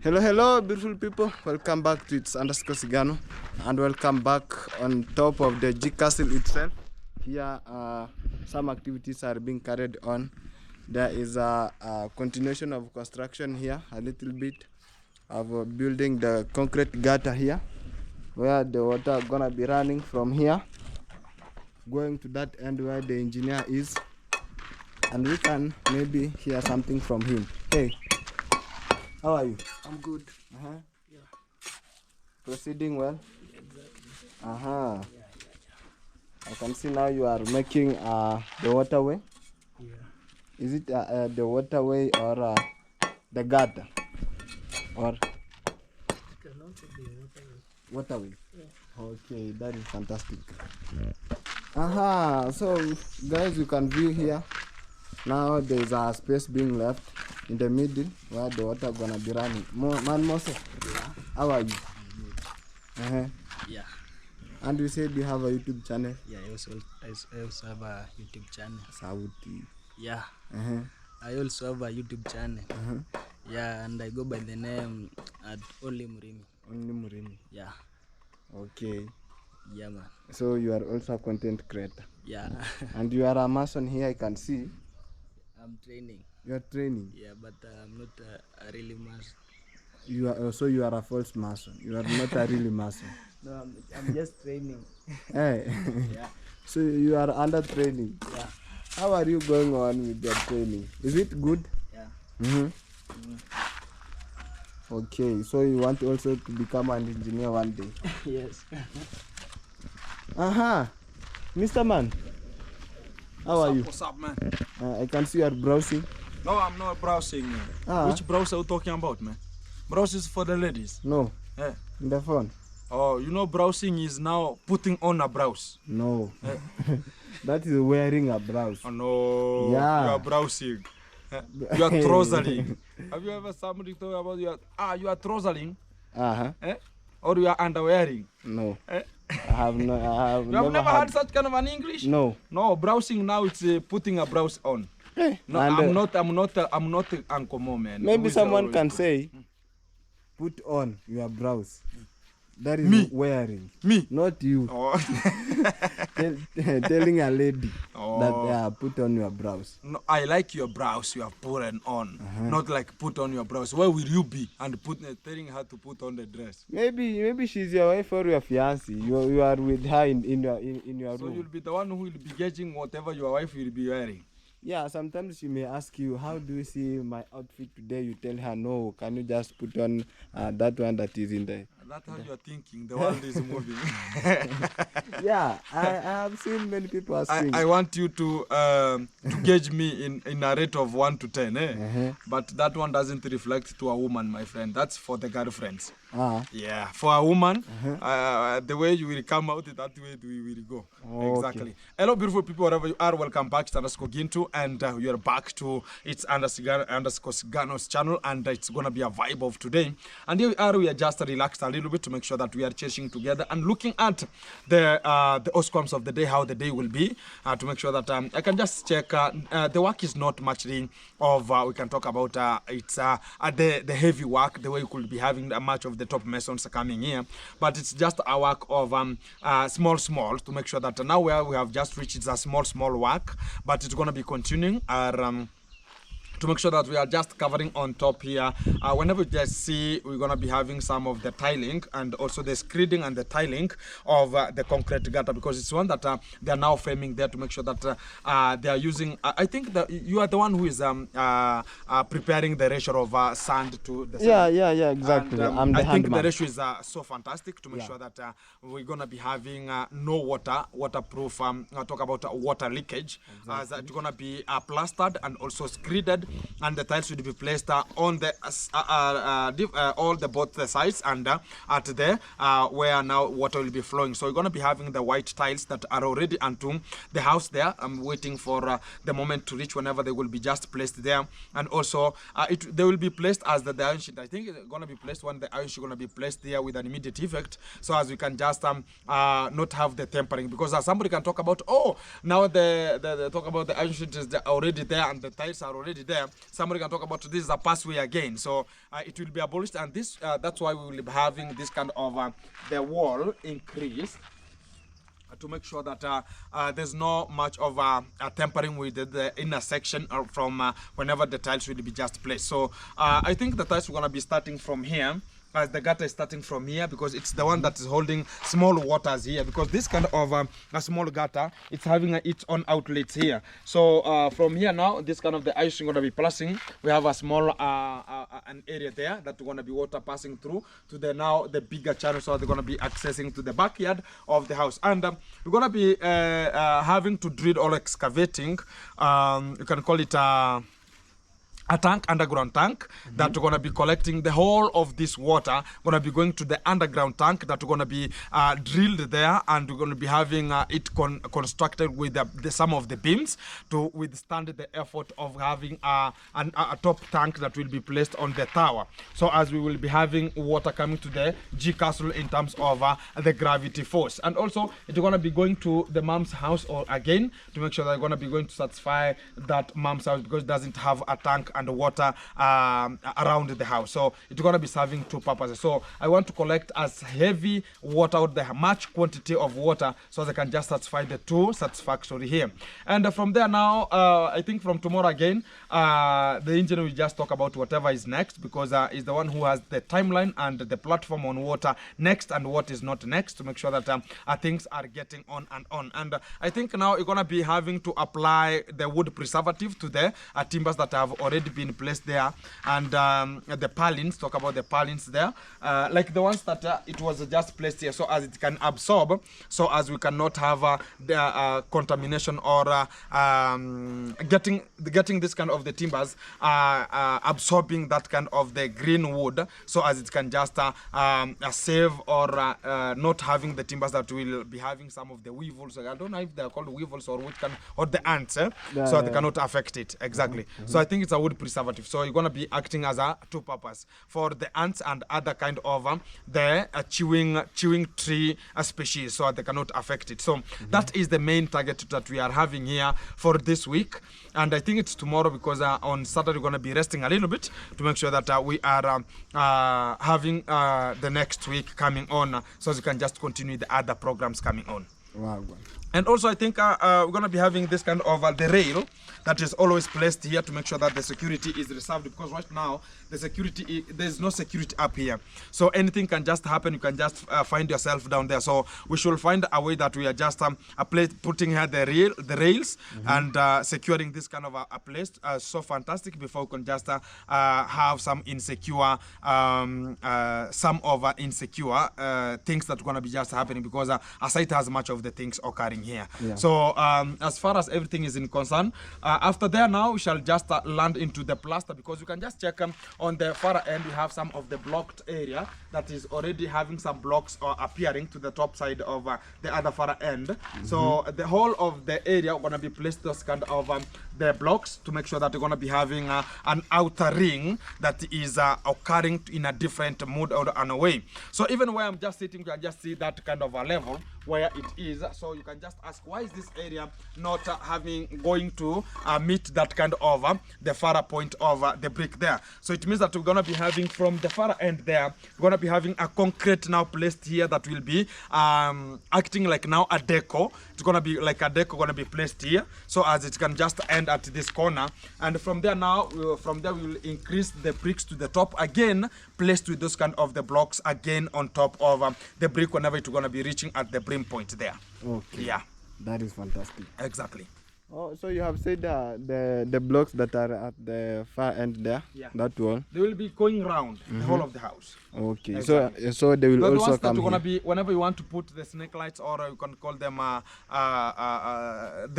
Hello, beautiful people. Welcome back to It's Underscore Sigano, and welcome back on top of the G Castle itself. Here, some activities are being carried on. There is a continuation of construction here, a little bit of building the concrete gutter here, where the water gonna be running from here, going to that end where the engineer is, and we can maybe hear something from him. Hey. How are you? I'm good. Yeah. Proceeding well? Exactly. I can see now you are making the waterway. Yeah. Is it the waterway or the gutter? Or It can also be waterway? Yeah. Okay, that is fantastic. So guys, you can view here. Now there is a space being left in the middle where the water gonna be running. Man Mose, Yeah. how are you? Yeah. And you said you have a YouTube channel? Yeah, I also have a YouTube channel. Sauti. Yeah. I also have a YouTube channel. Yeah, and I go by the name at Only Murimi. Only Murimi. Yeah. Okay. Yeah, man. So you are also a content creator. Yeah. And you are a mason here, I can see. I'm training. You are training. Yeah, but I'm not a really master. You are so you are a false mason. You are not a really mason. No, I'm just training. Hey. Yeah. So you are under training. Yeah. How are you going on with your training? Is it good? Yeah. Okay, so you want also to become an engineer one day? Yes. Mr. Man. How are you? What's up, man? I can see you are browsing. No, I'm not browsing. Which browser are you talking about, man? Browsing is for the ladies. No. Yeah. In the phone. Oh, you know browsing is now putting on a blouse. No. That is wearing a blouse. Oh no. Yeah. You are browsing. You are trousering. Have you ever somebody told about you are trousering? Or you are underwearing? No. Eh? I have no. You have never had such kind of an English? No. No, browsing now it's putting a blouse on. No, I'm not Uncle Mo, man. Maybe someone can say, put on your blouse. That is me wearing. Me, not you. Oh. Telling a lady that put on your blouse. No, I like your blouse you have put on, not like put on your blouse. Where will you be and telling her to put on the dress? Maybe she's your wife or your fiancé. You are with her in your room. So you'll be the one who will be gauging whatever your wife will be wearing. Yeah, sometimes she may ask you, how do you see my outfit today? You tell her, no, can you just put on that one that is in there? That's how you're thinking. The world is moving. Yeah, I have seen many people asking. I want you to gauge me in a rate of 1 to 10. But that one doesn't reflect to a woman, my friend. That's for the girlfriends. Yeah, for a woman, the way you will come out, that way we will go. Exactly. Okay. Hello, beautiful people, wherever you are. Welcome back to Underscore Gintu, and we are back to It's Underscore Sigano's channel, and it's gonna be a vibe of today. And here we are. We are just relaxed a little bit to make sure that we are chasing together and looking at the outcomes of the day, how the day will be, to make sure that I can just check. The work is not much of we can talk about it's the heavy work, the way you could be having much of the top masons coming here, but it's just a work of small to make sure that now where we have just reached, it's a small work, but it's going to be continuing our to make sure that we are just covering on top here. Whenever you just see, we're going to be having some of the tiling and also the screeding and the tiling of the concrete gutter, because it's one that they are now framing there to make sure that they are using, I think that you are the one who is preparing the ratio of sand to the sand. Yeah, exactly. And, I think the ratio is so fantastic to make sure that we're going to be having no waterproof, talk about water leakage. Exactly. It's going to be plastered and also screeded, and the tiles should be placed on the all the both the sides and at the where now water will be flowing. So we're going to be having the white tiles that are already onto the house there. I'm waiting for the moment to reach whenever they will be just placed there, and also they will be placed as the iron sheet. I think it's going to be placed when the iron sheet is going to be placed there with an immediate effect, so as we can just not have the tempering, because somebody can talk about, oh, now the talk about the iron sheet is already there and the tiles are already there. there, somebody can talk about this is a passway again. So it will be abolished, and this that's why we will be having this kind of the wall increased to make sure that there's no much of tampering with the inner section from whenever the tiles will be just placed. So I think the tiles are going to be starting from here, as the gutter is starting from here, because it's the one that is holding small waters here, because this kind of a small gutter, it's having its own outlets here. So from here now, this kind of the ice is going to be passing. We have a small an area there that going to be water passing through to the bigger channel, so they're going to be accessing to the backyard of the house. And we're going to be having to drill or excavating, you can call it a tank, underground tank, that we're going to be collecting the whole of this water, going to be going to the underground tank that we're going to be drilled there, and we're going to be having it constructed with some of the beams to withstand the effort of having a top tank that will be placed on the tower. So as we will be having water coming to the G Castle in terms of the gravity force. And also it's going to be going to the mom's house or again to make sure that they're going to be going to satisfy that mom's house, because it doesn't have a tank and water around the house. So it's going to be serving two purposes. So I want to collect as heavy water out there, much quantity of water, so they can just satisfy the two satisfactory here. And from there now, I think from tomorrow again, the engineer will just talk about whatever is next, because is the one who has the timeline and the platform on water next and what is not next, to make sure that things are getting on and on. And I think now you're going to be having to apply the wood preservative to the timbers that have already been placed there, and the purlins, talk about the purlins there, like the ones that it was just placed here, so as it can absorb, so as we cannot have the contamination or getting this kind of the timbers absorbing that kind of the green wood, so as it can just save or not having the timbers that will be having some of the weevils. I don't know if they're called weevils or which can, or the ants, so they cannot affect it exactly. So I think it's a wood preservative, so you're going to be acting as a two purpose for the ants and other kind of the chewing tree species, so they cannot affect it. So that is the main target that we are having here for this week. And I think it's tomorrow, because on Saturday we're going to be resting a little bit to make sure that we are having the next week coming on, so you can just continue the other programs coming on. Wow. And also I think we're going to be having this kind of the rail that is always placed here to make sure that the security is reserved, because right now the security, there's no security up here, so anything can just happen. You can just find yourself down there. So we should find a way that we are just putting here the rails and securing this kind of a place so fantastic, before we can just have some insecure insecure things that are going to be just happening, because a site has much of the things occurring here. So as far as everything is in concern, after there now we shall just land into the plaster, because you can just check on the far end we have some of the blocked area that is already having some blocks appearing to the top side of the other far end. So the whole of the area going to be placed those kind of the blocks to make sure that you're going to be having an outer ring that is occurring in a different mood or in a way. So even where I'm just sitting, you can just see that kind of a level where it is. So you can just ask, why is this area not going to meet that kind of the far point of the brick there? So it means that we're going to be having from the far end there, we're going to be having a concrete now placed here that will be acting like now a deco. It's going to be like a deco going to be placed here, so as it can just end at this corner. And from there now, we will increase the bricks to the top again, placed with those kind of the blocks again on top of the brick whenever it's going to be reaching at the brim point there. Okay. Yeah. That is fantastic. Exactly. Oh, so you have said the blocks that are at the far end there, that wall. They will be going round the whole of the house. Okay, Exactly. so they will the also ones that come are gonna here. be whenever you want to put the snake lights, or you can call them the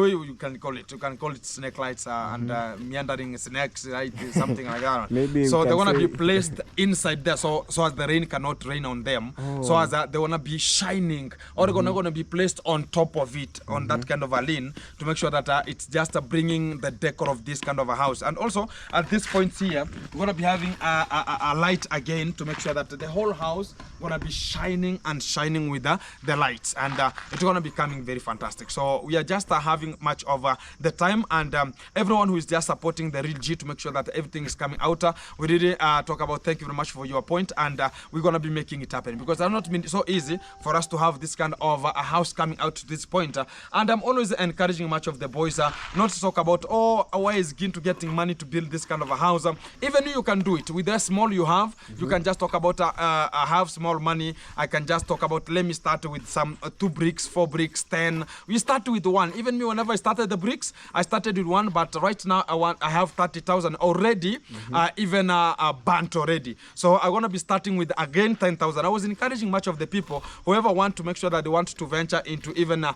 way you can call it. You can call it snake lights and meandering snakes, right? Something like that. Maybe so you they're can gonna say- be placed inside there, so as the rain cannot rain on them. So as they wanna be shining, or they're gonna be placed on top of it, on that kind of a lane, to make sure that it's just bringing the decor of this kind of a house. And also at this point here, we're gonna be having a light again to make sure that the whole house gonna be shining and shining with the lights, and it's gonna be coming very fantastic. So we are just having much of the time, and everyone who is just supporting the Real G to make sure that everything is coming out. We really talk about thank you very much for your point, and we're gonna be making it happen, because it's not been so easy for us to have this kind of a house coming out to this point. And I'm always encouraging much of the boys not to talk about, oh, why is Gintu getting money to build this kind of a house. Even you can do it with the small you have. You can just talk about I have small money. I can just talk about, let me start with some 2 bricks, 4 bricks, 10. We start with 1. Even me, whenever I started the bricks, I started with 1, but right now I have 30,000 already, even burnt already. So I'm gonna be starting with again 10,000. I was encouraging much of the people, whoever want to make sure that they want to venture into even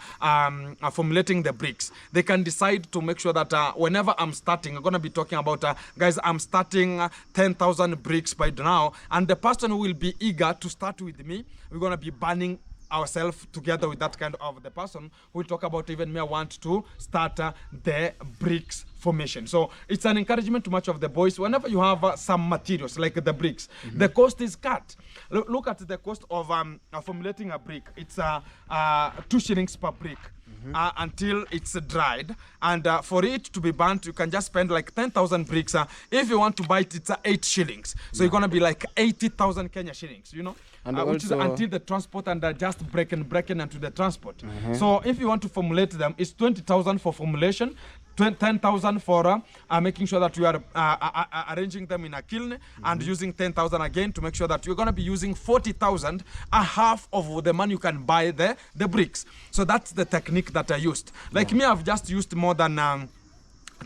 formulating the bricks, they can decide to make sure that whenever I'm starting, I'm gonna be talking about guys, I'm starting 10,000 bricks by now, and the person who will be eager to start with me, we're gonna be burning ourselves together with that kind of the person who will talk about, even me, I want to start the bricks formation. So it's an encouragement to much of the boys. Whenever you have some materials like the bricks, the cost is cut. Look at the cost of formulating a brick. It's 2 shillings per brick. Until it's dried, and for it to be burnt, you can just spend like 10,000 bricks. If you want to buy it, it's 8 shillings. So you're gonna be like 80,000 Kenya shillings, you know, and which is until the transport, and just breaking into the transport. So if you want to formulate them, it's 20,000 for formulation, 10,000 for making sure that you are arranging them in a kiln, and using 10,000 again to make sure that you're going to be using 40,000, a half of the money you can buy the bricks. So that's the technique that I used. Like me, I've just used more than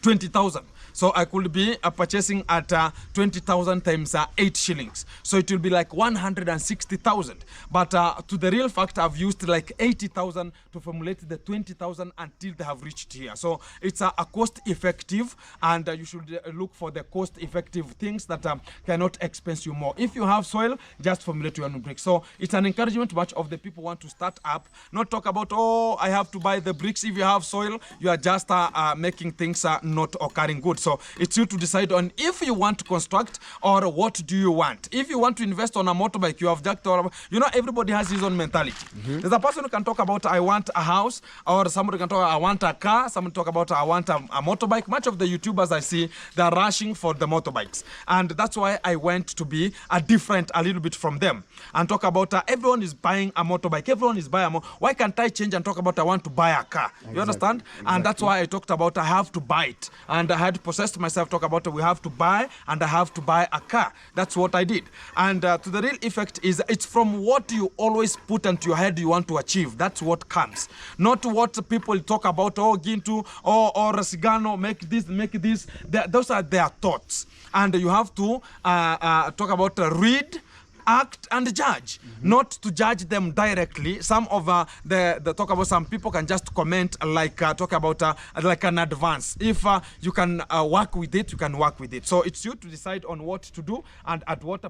20,000. So I could be purchasing at 20,000 times 8 shillings. So it will be like 160,000. But to the real fact, I've used like 80,000 to formulate the 20,000 until they have reached here. So it's a cost effective, and you should look for the cost effective things that cannot expense you more. If you have soil, just formulate your own bricks. So it's an encouragement much of the people want to start up, not talk about, oh, I have to buy the bricks. If you have soil, you are just making things not occurring good. So it's you to decide on if you want to construct or what do you want. If you want to invest on a motorbike, you have jacked, or you know, everybody has his own mentality. There's a person who can talk about I want a house, or somebody can talk I want a car, someone talk about I want a motorbike. Much of the YouTubers I see, they're rushing for the motorbikes, and that's why I went to be different a little bit from them and talk about everyone is buying a motorbike, everyone is buying why can't I change and talk about I want to buy a car? You understand? And that's why I talked about I have to buy it, and I had possessed myself talk about we have to buy, and I have to buy a car. That's what I did. And to the real effect is it's from what you always put into your head you want to achieve. That's what comes, not what people talk about, oh, Gintu or Sigano, make this, make this. Those are their thoughts, and you have to talk about read, act and judge, not to judge them directly. Some of the talk about, some people can just comment like talk about like an advance. If you can work with it, you can work with it. So it's you to decide on what to do and at what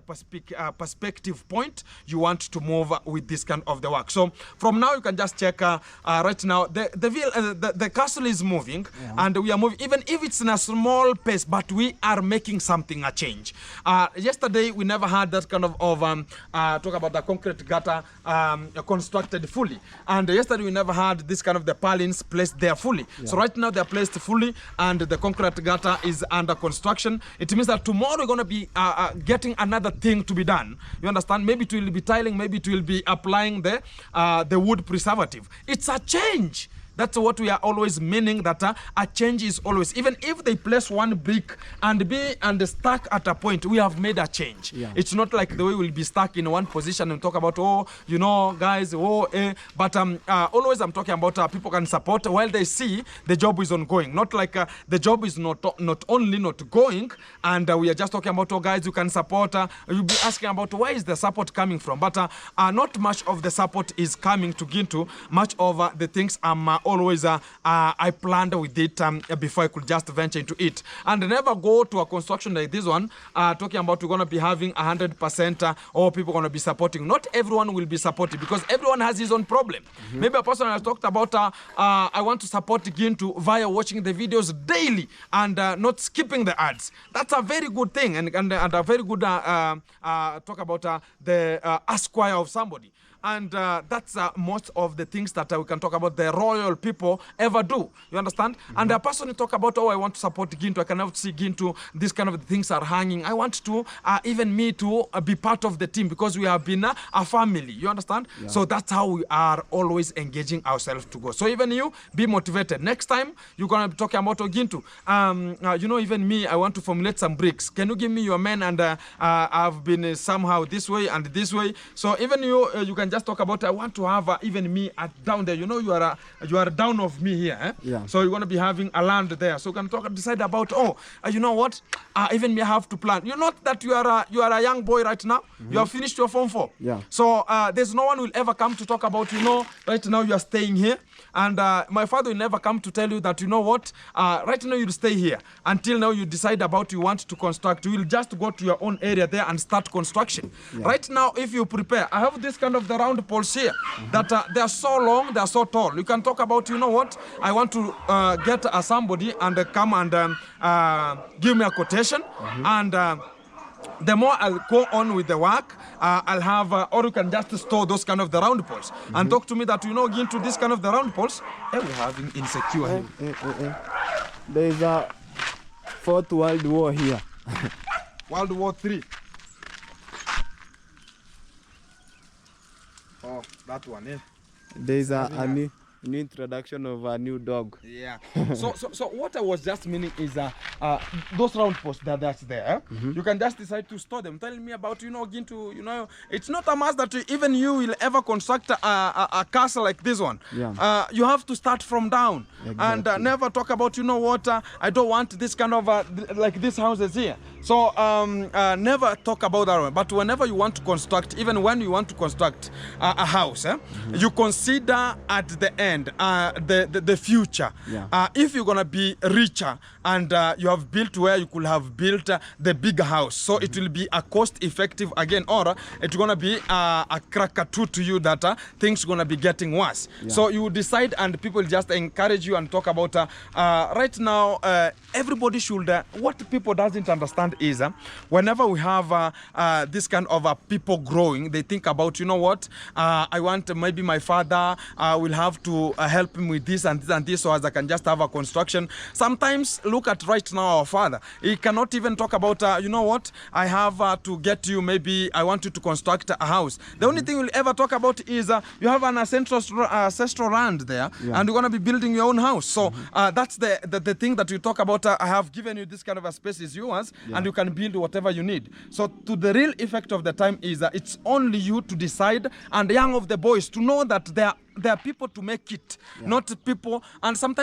perspective point you want to move with this kind of the work. So from now you can just check right now the castle is moving, and we are moving, even if it's in a small pace, but we are making something a change. Yesterday we never had that kind of talk about the concrete gutter constructed fully, and yesterday we never had this kind of the purlins placed there fully. So right now they're placed fully, and the concrete gutter is under construction. It means that tomorrow we're going to be getting another thing to be done. You understand? Maybe it will be tiling, maybe it will be applying the wood preservative. It's a change. That's what we are always meaning, that a change is always, even if they place one brick and be stuck at a point, we have made a change. It's not like the way we'll be stuck in one position and talk about, oh, you know, guys, oh, but always I'm talking about people can support while they see the job is ongoing. Not like the job is not only not going, and we are just talking about, oh, guys, you can support. You'll be asking about where is the support coming from, but not much of the support is coming to Gintu. Much of the things I'm always I planned with it before I could just venture into it. And never go to a construction like this one, talking about we're going to be having 100% or people going to be supporting. Not everyone will be supported because everyone has his own problem. Maybe a person has talked about, I want to support Gintu via watching the videos daily and not skipping the ads. That's a very good thing and a very good talk about the esquire of somebody. And that's most of the things that we can talk about the royal people ever do. You understand? And a person who talk about, oh, I want to support Gintu, I cannot see Gintu, these kind of things are hanging. I want to, even me to be part of the team because we have been a family. You understand? Yeah. So that's how we are always engaging ourselves to go. So even you, be motivated. Next time, you're going to be talking about Gintu. You know, even me, I want to formulate some bricks. Can you give me your men? And I've been somehow this way and this way. So even you can just talk about, I want to have even me down there. You know, you are down of me here. Eh? Yeah. So you're going to be having a land there. So you can decide about, oh, you know what? Even me, I have to plan. You know that you are a young boy right now. You have finished your Form 4. Yeah. So there's no one will ever come to talk about, you know, right now you are staying here. And my father will never come to tell you that, you know what, right now you'll stay here. Until now you decide about you want to construct. You will just go to your own area there and start construction. Yeah. Right now, if you prepare, I have this kind of the round poles here that they are so long, they are so tall. You can talk about, you know what, I want to get somebody and come and give me a quotation. And the more I'll go on with the work, I'll have, or you can just store those kind of the round poles and talk to me that, you know, into this kind of the round poles, we're having insecure. There is a 4th World War here. World War III. Oh, that one, eh? There is a new introduction of a new dog. Yeah. So what I was just meaning is those round posts that's there. You can just decide to store them. Tell me about, you know, Gintu, you know, it's not a must that even you will ever construct a castle like this one. Yeah. You have to start from down. Exactly. And never talk about, you know what, I don't want this kind of like these houses here. So never talk about that one. But whenever you want to construct, even when you want to construct a house, you consider at the end the future. Yeah. If you're gonna be richer and you have built where you could have built the bigger house, so it will be a cost effective again, or it's gonna be a crackatoo to you that things gonna be getting worse. Yeah. So you decide and people just encourage you and talk about right now everybody should what people doesn't understand is whenever we have this kind of people growing, they think about, you know what, I want maybe my father will have to help him with this and this and this so as I can just have a construction. Sometimes look at right now our father, he cannot even talk about you know what, I have to get you, maybe I want you to construct a house. The only thing we'll ever talk about is you have an ancestral land there. Yeah. And you're going to be building your own house. So that's the thing that you talk about. I have given you this kind of a space is yours. Yeah. And you can build whatever you need. So to the real effect of the time is it's only you to decide, and young of the boys to know that there are people to make it, not people. And sometimes